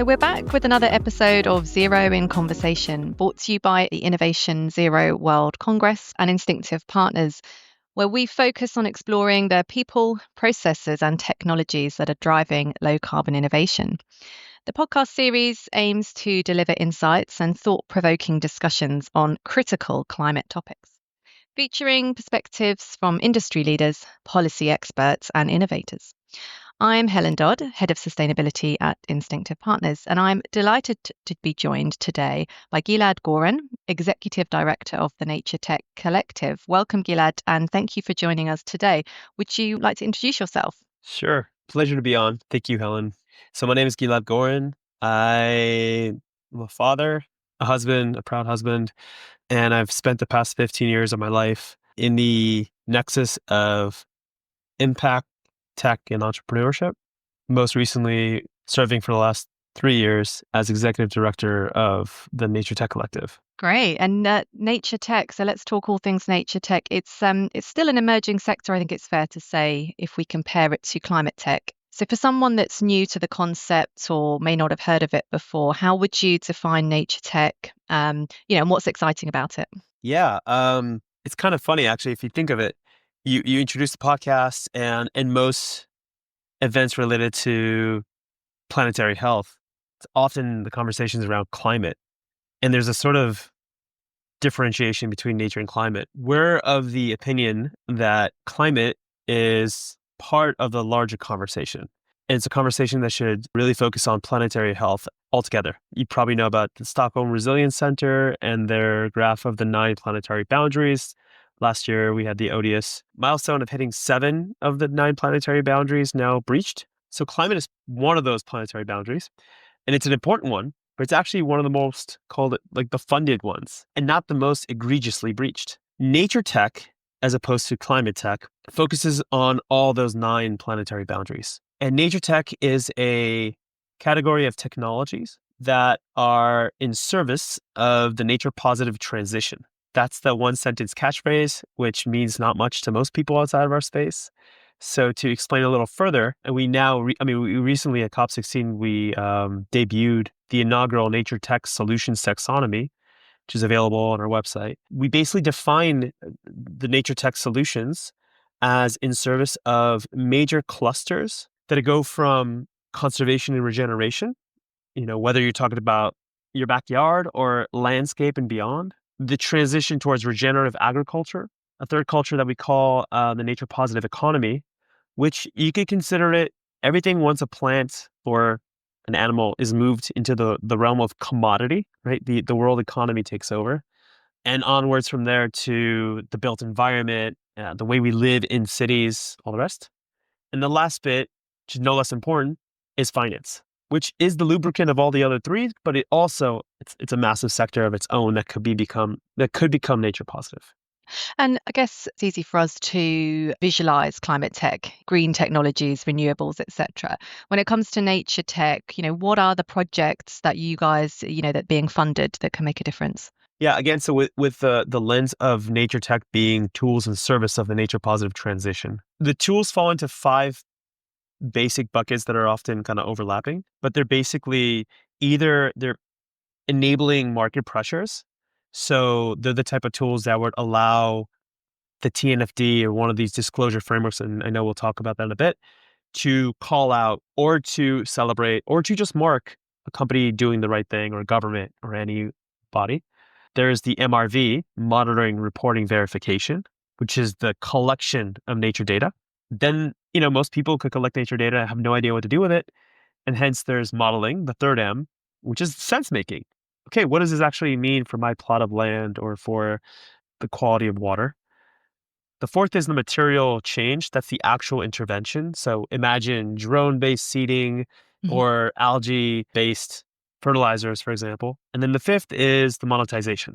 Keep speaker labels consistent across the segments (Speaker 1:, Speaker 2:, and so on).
Speaker 1: So we're back with another episode of Zero in Conversation, brought to you by the Innovation Zero World Congress and Instinctif Partners, where we focus on exploring the people, processes, and technologies that are driving low carbon innovation. The podcast series aims to deliver insights and thought-provoking discussions on critical climate topics, featuring perspectives from industry leaders, policy experts, and innovators. I'm Helen Dodd, Head of Sustainability at Instinctif Partners, and I'm delighted to be joined today by Gilad Goren, Executive Director of the naturetech Collective. Welcome, Gilad, and thank you for joining us today. Would you like to introduce yourself?
Speaker 2: Sure. Pleasure to be on. Thank you, Helen. So my name is Gilad Goren. I'm a father, a husband, a proud husband, and I've spent the past 15 years of my life in the nexus of impact, tech, and entrepreneurship. Most recently, serving for the last 3 years as Executive Director of the naturetech Collective.
Speaker 1: Great. And nature tech. So let's talk all things nature tech. It's still an emerging sector, I think it's fair to say, if we compare it to climate tech. So for someone that's new to the concept or may not have heard of it before, how would you define nature tech? And what's exciting about it?
Speaker 2: Yeah, it's kind of funny, actually, if you think of it. You introduced the podcast, and in most events related to planetary health, it's often the conversations around climate. And there's a sort of differentiation between nature and climate. We're of the opinion that climate is part of the larger conversation. And it's a conversation that should really focus on planetary health altogether. You probably know about the Stockholm Resilience Center and their graph of the 9 planetary boundaries. Last year, we had the odious milestone of hitting 7 of the 9 planetary boundaries now breached. So climate is one of those planetary boundaries, and it's an important one, but it's actually one of the most, called it like the funded ones, and not the most egregiously breached. Nature tech, as opposed to climate tech, focuses on all those 9 planetary boundaries. And nature tech is a category of technologies that are in service of the nature positive transition. That's the one sentence catchphrase, which means not much to most people outside of our space. So to explain a little further, and we recently at COP16, we debuted the inaugural Nature Tech Solutions Taxonomy, which is available on our website. We basically define the Nature Tech Solutions as in service of major clusters that go from conservation and regeneration, whether you're talking about your backyard or landscape and beyond, the transition towards regenerative agriculture, a third culture that we call the nature positive economy, which you could consider it everything once a plant or an animal is moved into the realm of commodity, right? The world economy takes over, and onwards from there to the built environment, the way we live in cities, all the rest. And the last bit, which is no less important, is finance, which is the lubricant of all the other 3, but it also it's a massive sector of its own that could become nature positive.
Speaker 1: And I guess it's easy for us to visualize climate tech, green technologies, renewables, etc. When it comes to nature tech, what are the projects that you guys, that are being funded that can make a difference?
Speaker 2: Yeah, again, so with the lens of nature tech being tools in service of the nature positive transition, the tools fall into 5 basic buckets that are often kind of overlapping, but they're basically either they're enabling market pressures. So they're the type of tools that would allow the TNFD or one of these disclosure frameworks, and I know we'll talk about that in a bit, to call out or to celebrate or to just mark a company doing the right thing, or a government or any body. There's the MRV, monitoring, reporting, verification, which is the collection of nature data. Then, most people could collect nature data and have no idea what to do with it. And hence there's modeling, the third M, which is sense making. Okay, what does this actually mean for my plot of land or for the quality of water? The fourth is the material change. That's the actual intervention. So imagine drone-based seeding or algae-based fertilizers, for example. And then the fifth is the monetization.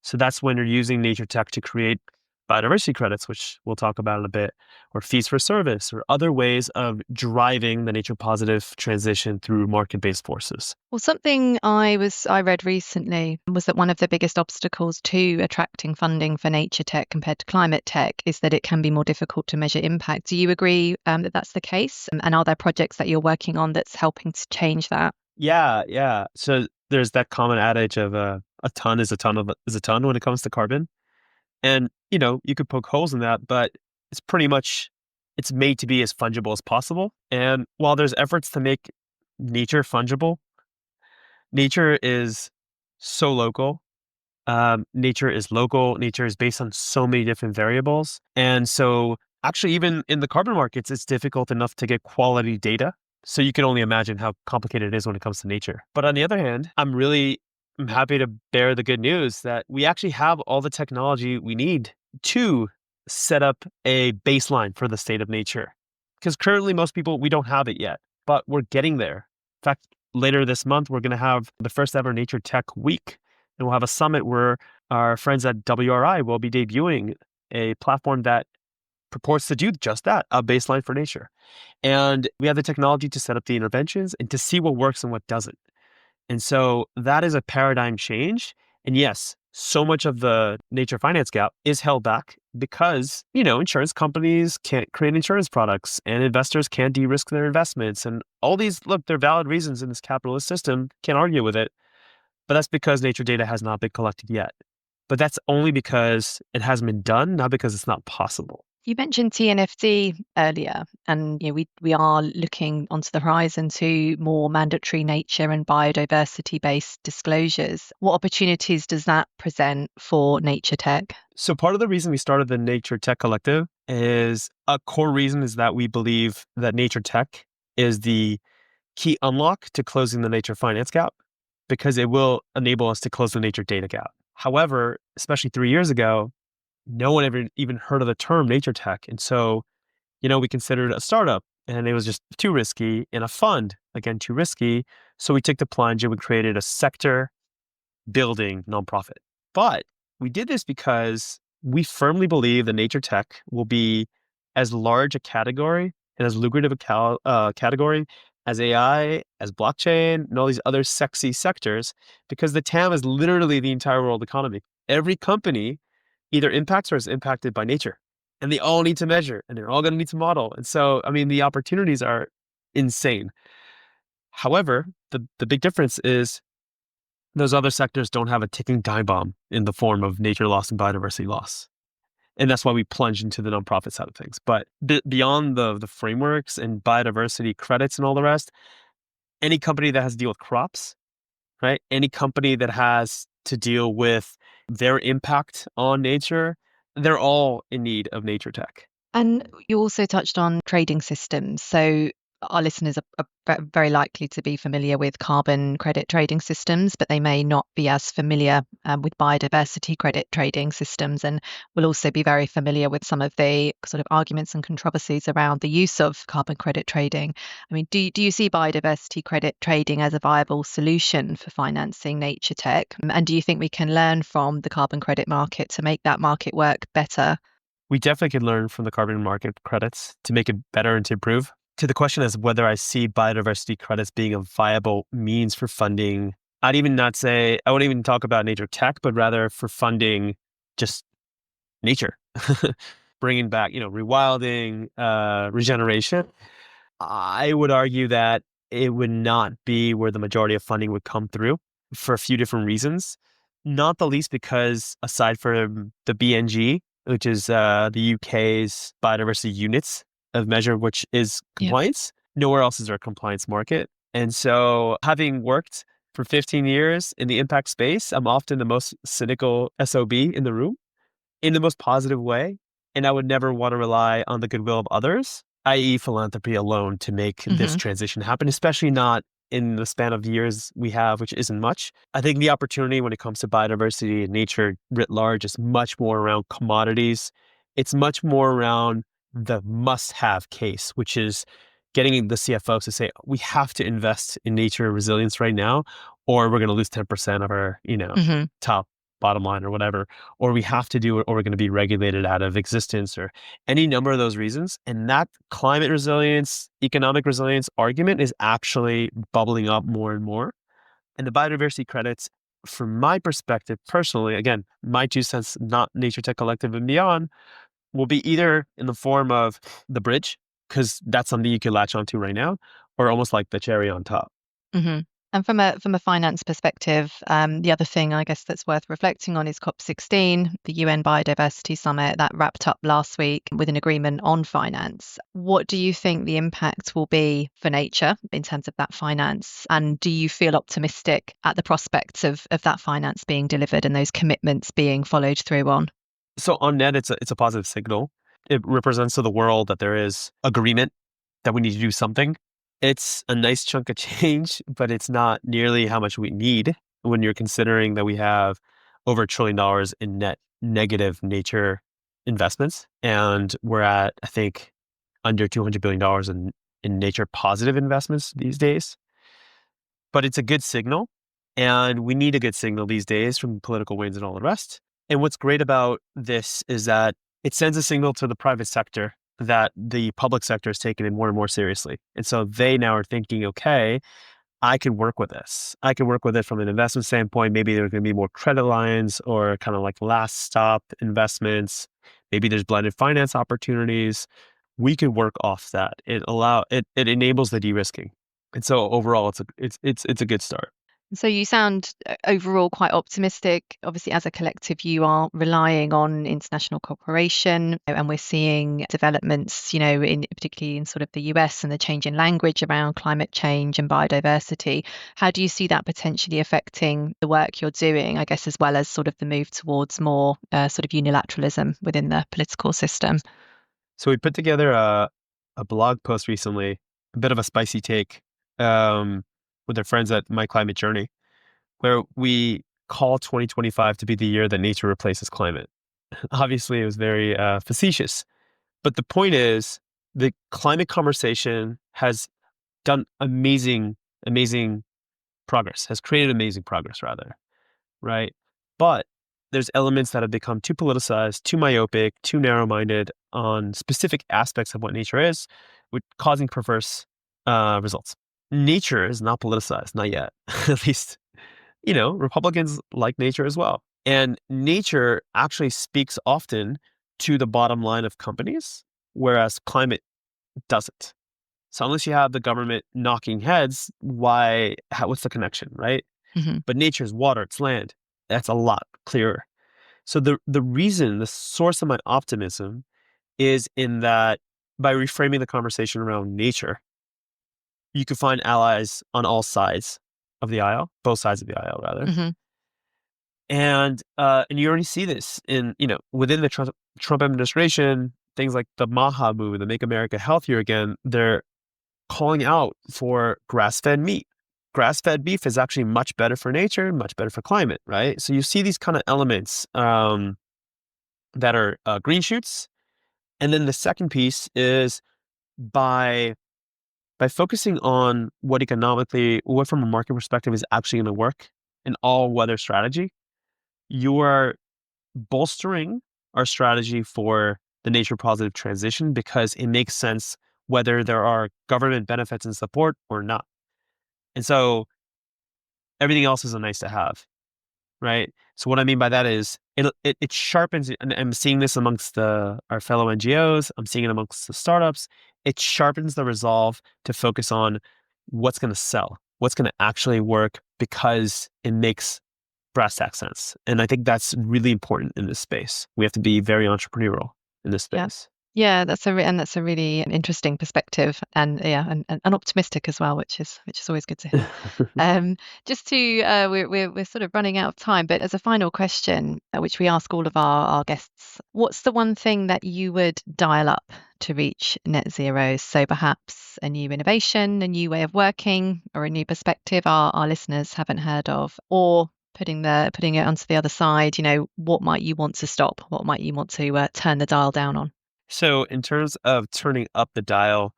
Speaker 2: So that's when you're using nature tech to create biodiversity credits, which we'll talk about in a bit, or fees for service, or other ways of driving the nature positive transition through market-based forces.
Speaker 1: Well, something I read recently was that one of the biggest obstacles to attracting funding for nature tech compared to climate tech is that it can be more difficult to measure impact. Do you agree that that's the case? And are there projects that you're working on that's helping to change that?
Speaker 2: Yeah, yeah. So there's that common adage of a ton is a ton is a ton when it comes to carbon. And, you could poke holes in that, but it's pretty much it's made to be as fungible as possible. And while there's efforts to make nature fungible, nature is so local. Nature is local. Nature is based on so many different variables. And so actually, even in the carbon markets, it's difficult enough to get quality data. So you can only imagine how complicated it is when it comes to nature. But on the other hand, I'm happy to bear the good news that we actually have all the technology we need to set up a baseline for the state of nature. Because currently, most people, we don't have it yet, but we're getting there. In fact, later this month, we're going to have the first ever Nature Tech Week, and we'll have a summit where our friends at WRI will be debuting a platform that purports to do just that, a baseline for nature. And we have the technology to set up the interventions and to see what works and what doesn't. And so that is a paradigm change. And yes, so much of the nature finance gap is held back because, insurance companies can't create insurance products and investors can't de-risk their investments. And all these, look, they're valid reasons in this capitalist system. Can't argue with it. But that's because nature data has not been collected yet. But that's only because it hasn't been done, not because it's not possible.
Speaker 1: You mentioned TNFD earlier, and we are looking onto the horizon to more mandatory nature and biodiversity-based disclosures. What opportunities does that present for nature tech?
Speaker 2: So part of the reason we started the Nature Tech Collective is a core reason is that we believe that nature tech is the key unlock to closing the nature finance gap because it will enable us to close the nature data gap. However, especially 3 years ago, no one ever even heard of the term nature tech. And so, we considered a startup and it was just too risky, and a fund, again, too risky. So we took the plunge and we created a sector building nonprofit. But we did this because we firmly believe that nature tech will be as large a category and as lucrative a category as AI, as blockchain, and all these other sexy sectors, because the TAM is literally the entire world economy. Every company either impacts or is impacted by nature, and they all need to measure and they're all going to need to model. And so, I mean, the opportunities are insane. However, the big difference is those other sectors don't have a ticking time bomb in the form of nature loss and biodiversity loss. And that's why we plunge into the nonprofit side of things. But beyond the frameworks and biodiversity credits and all the rest, any company that has to deal with crops, right? Any company that has to deal with their impact on nature, they're all in need of nature tech.
Speaker 1: And you also touched on trading systems. So our listeners are very likely to be familiar with carbon credit trading systems, but they may not be as familiar with biodiversity credit trading systems, and will also be very familiar with some of the sort of arguments and controversies around the use of carbon credit trading. I mean, do you see biodiversity credit trading as a viable solution for financing nature tech? And do you think we can learn from the carbon credit market to make that market work better?
Speaker 2: We definitely can learn from the carbon market credits to make it better and to improve. To the question as whether I see biodiversity credits being a viable means for funding, I wouldn't even talk about nature tech, but rather for funding just nature, bringing back, rewilding, regeneration. I would argue that it would not be where the majority of funding would come through for a few different reasons. Not the least because aside from the BNG, which is the UK's biodiversity units of measure, which is
Speaker 1: Yeah.
Speaker 2: compliance, nowhere else is there a compliance market. And so having worked for 15 years in the impact space, I'm often the most cynical SOB in the room in the most positive way. And I would never want to rely on the goodwill of others, i.e., philanthropy alone, to make this transition happen, especially not in the span of years we have, which isn't much. I think the opportunity when it comes to biodiversity and nature writ large is much more around commodities. It's much more around the must-have case, which is getting the CFOs to say, we have to invest in nature resilience right now, or we're going to lose 10% of our, top bottom line or whatever, or we have to do it, or we're going to be regulated out of existence, or any number of those reasons. And that climate resilience, economic resilience argument is actually bubbling up more and more. And the biodiversity credits, from my perspective, personally, again, my 2 cents, not Nature Tech Collective and beyond, will be either in the form of the bridge, because that's something you can latch onto right now, or almost like the cherry on top.
Speaker 1: And And from a finance perspective, the other thing I guess that's worth reflecting on is COP16, the UN Biodiversity Summit that wrapped up last week with an agreement on finance. What do you think the impact will be for nature in terms of that finance? And do you feel optimistic at the prospects of that finance being delivered and those commitments being followed through on?
Speaker 2: So on net, it's a positive signal. It represents to the world that there is agreement that we need to do something. It's a nice chunk of change, but it's not nearly how much we need when you're considering that we have over $1 trillion in net negative nature investments. And we're at, I think, under $200 billion in nature positive investments these days. But it's a good signal. And we need a good signal these days from political winds and all the rest. And what's great about this is that it sends a signal to the private sector that the public sector is taking it more and more seriously. And so they now are thinking, okay, I can work with this. I can work with it from an investment standpoint. Maybe there's going to be more credit lines or kind of like last stop investments. Maybe there's blended finance opportunities. We can work off that. It enables the de-risking. And so overall, it's a good start.
Speaker 1: So you sound overall quite optimistic. Obviously, as a collective, you are relying on international cooperation, and we're seeing developments, in particularly in sort of the US and the change in language around climate change and biodiversity. How do you see that potentially affecting the work you're doing, I guess, as well as sort of the move towards more sort of unilateralism within the political system?
Speaker 2: So we put together a blog post recently, a bit of a spicy take, with our friends at My Climate Journey, where we call 2025 to be the year that nature replaces climate. Obviously, it was very facetious, but the point is the climate conversation has done amazing progress, has created amazing progress rather, right? But there's elements that have become too politicized, too myopic, too narrow-minded on specific aspects of what nature is, which causing perverse results. Nature is not politicized, not yet. At least, Republicans like nature as well. And nature actually speaks often to the bottom line of companies, whereas climate doesn't. So unless you have the government knocking heads, what's the connection, right?
Speaker 1: Mhm.
Speaker 2: But nature is water, it's land. That's a lot clearer. So the source of my optimism is in that by reframing the conversation around nature, you can find allies on all sides of the aisle, both sides of the aisle rather.
Speaker 1: Mhm.
Speaker 2: And you already see this within the Trump administration, things like the MAHA movement, the Make America Healthier Again, they're calling out for grass-fed meat. Grass-fed beef is actually much better for nature, much better for climate, right? So you see these kind of elements that are green shoots. And then the second piece is by focusing on what from a market perspective is actually going to work, an all-weather strategy, you are bolstering our strategy for the nature positive transition because it makes sense whether there are government benefits and support or not. And so everything else is a nice to have, right? So what I mean by that is it sharpens, and I'm seeing this amongst our fellow NGOs, I'm seeing it amongst the startups. It sharpens the resolve to focus on what's going to sell, what's going to actually work because it makes brass tack sense. And I think that's really important in this space. We have to be very entrepreneurial in this
Speaker 1: Yeah.
Speaker 2: space.
Speaker 1: Yeah, that's a really interesting perspective, and yeah, and optimistic as well, which is always good to hear. Just to we're sort of running out of time, but as a final question, which we ask all of our guests, what's the one thing that you would dial up to reach net zero? So perhaps a new innovation, a new way of working, or a new perspective our listeners haven't heard of, or putting it onto the other side, what might you want to stop? What might you want to turn the dial down on?
Speaker 2: So in terms of turning up the dial,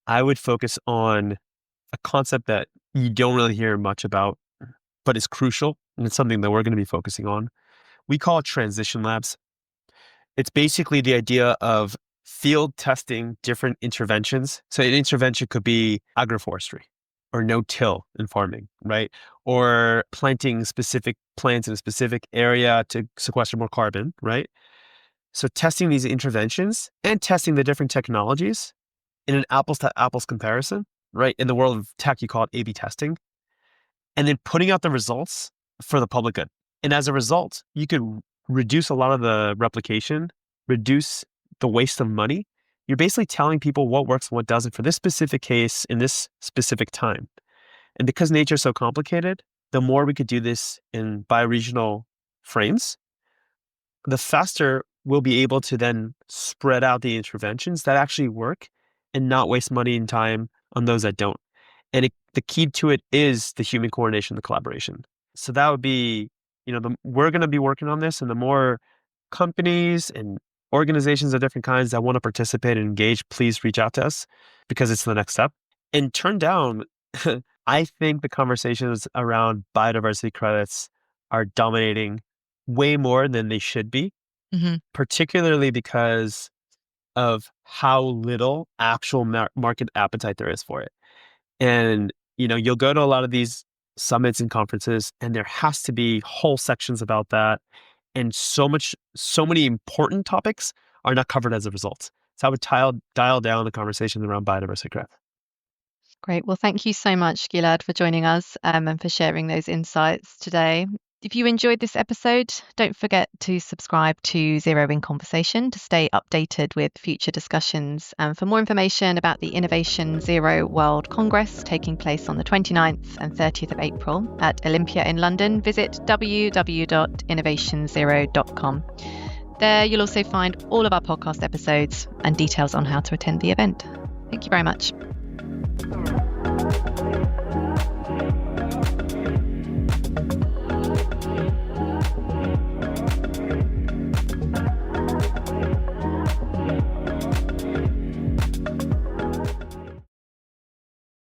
Speaker 2: I would focus on a concept that you don't really hear much about, but it's crucial. And it's something that we're going to be focusing on. We call it transition labs. It's basically the idea of field testing different interventions. So an intervention could be agroforestry or no-till in farming, right? Or planting specific plants in a specific area to sequester more carbon, right? So testing these interventions and testing the different technologies in an apples to apples comparison, right? In the world of tech, you call it A/B testing. and then putting out the results for the public good. And as a result, you could reduce a lot of the replication, reduce the waste of money. You're basically telling people what works and what doesn't for this specific case in this specific time. And because nature is so complicated, the more we could do this in bioregional frames, the faster we'll be able to then spread out the interventions that actually work and not waste money and time on those that don't. And the key to it is the human coordination, the collaboration. So that would be, we're going to be working on this, and the more companies and organizations of different kinds that want to participate and engage, please reach out to us because it's the next step. And turn down, I think the conversations around biodiversity credits are dominating way more than they should be, particularly because of how little actual market appetite there is for it. And, you'll go to a lot of these summits and conferences, and there has to be whole sections about that. And so many important topics are not covered as a result. So I would dial down the conversation around biodiversity credits.
Speaker 1: Great. Well, thank you so much, Gilad, for joining us and for sharing those insights today. If you enjoyed this episode, don't forget to subscribe to Zero in Conversation to stay updated with future discussions. And for more information about the Innovation Zero World Congress taking place on the 29th and 30th of April at Olympia in London, visit www.innovationzero.com. There you'll also find all of our podcast episodes and details on how to attend the event. Thank you very much.